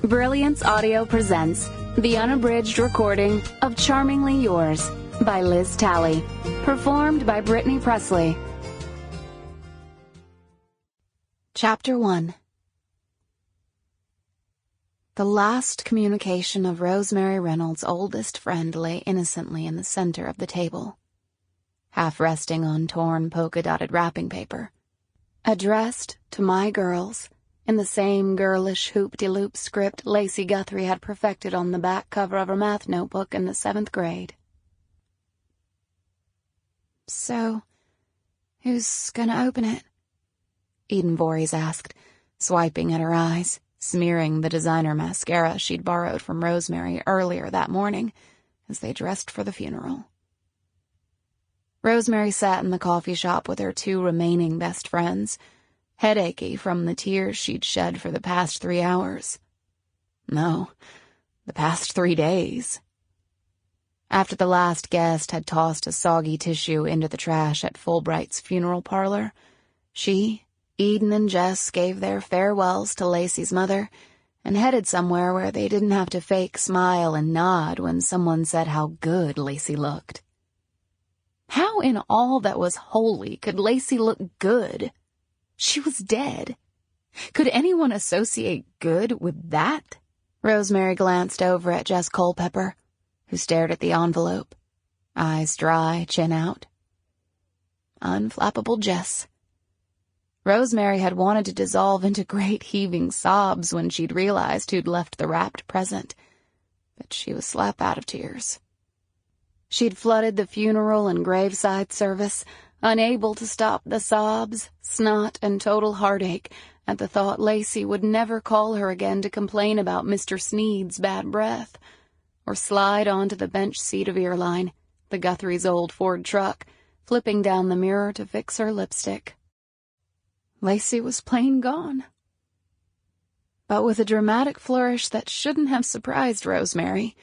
Brilliance Audio presents the unabridged recording of Charmingly Yours by Liz Talley, performed by Brittany Pressley. Chapter 1. The last communication of Rosemary Reynolds' oldest friend lay innocently in the center of the table, half resting on torn polka-dotted wrapping paper. Addressed to my girls, in the same girlish hoop-de-loop script Lacey Guthrie had perfected on the back cover of her math notebook in the 7th grade. So, who's gonna open it? Eden Voorhees asked, swiping at her eyes, smearing the designer mascara she'd borrowed from Rosemary earlier that morning as they dressed for the funeral. Rosemary sat in the coffee shop with her 2 remaining best friends, headachy from the tears she'd shed for the past 3 hours. No, the past 3 days. After the last guest had tossed a soggy tissue into the trash at Fulbright's funeral parlor, she, Eden, and Jess gave their farewells to Lacey's mother and headed somewhere where they didn't have to fake smile and nod when someone said how good Lacey looked. How in all that was holy could Lacey look good? She was dead. Could anyone associate good with that? Rosemary glanced over at Jess Culpepper, who stared at the envelope, eyes dry, chin out. Unflappable Jess. Rosemary had wanted to dissolve into great heaving sobs when she'd realized who'd left the wrapped present, but she was slap out of tears. She'd flooded the funeral and graveside service, unable to stop the sobs, snot, and total heartache at the thought Lacey would never call her again to complain about Mr. Sneed's bad breath, or slide onto the bench seat of Earline, the Guthrie's old Ford truck, flipping down the mirror to fix her lipstick. Lacey was plain gone. But with a dramatic flourish that shouldn't have surprised Rosemary,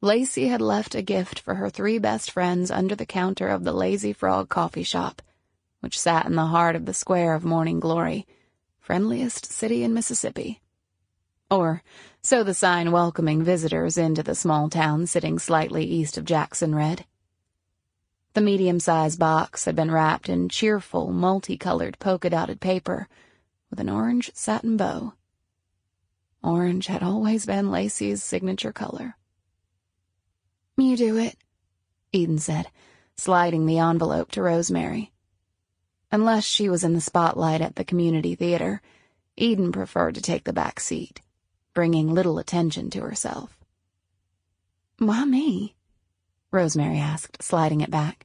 Lacey had left a gift for her 3 best friends under the counter of the Lazy Frog coffee shop, which sat in the heart of the square of Morning Glory, friendliest city in Mississippi. Or, so the sign welcoming visitors into the small town sitting slightly east of Jackson read. The medium-sized box had been wrapped in cheerful, multicolored polka-dotted paper with an orange satin bow. Orange had always been Lacey's signature color. You do it, Eden said, sliding the envelope to Rosemary. Unless she was in the spotlight at the community theater, Eden preferred to take the back seat, bringing little attention to herself. Why me? Rosemary asked, sliding it back.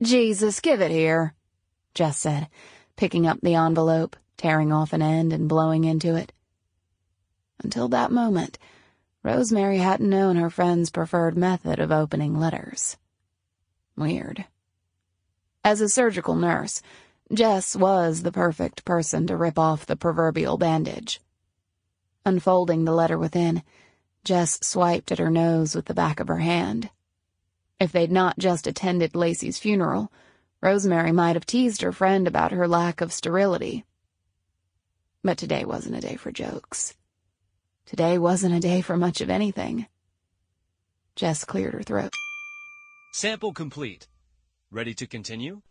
Jesus, give it here, Jess said, picking up the envelope, tearing off an end and blowing into it. Until that moment, Rosemary hadn't known her friend's preferred method of opening letters. Weird. As a surgical nurse, Jess was the perfect person to rip off the proverbial bandage. Unfolding the letter within, Jess swiped at her nose with the back of her hand. If they'd not just attended Lacey's funeral, Rosemary might have teased her friend about her lack of sterility. But today wasn't a day for jokes. Today wasn't a day for much of anything. Jess cleared her throat. Sample complete. Ready to continue?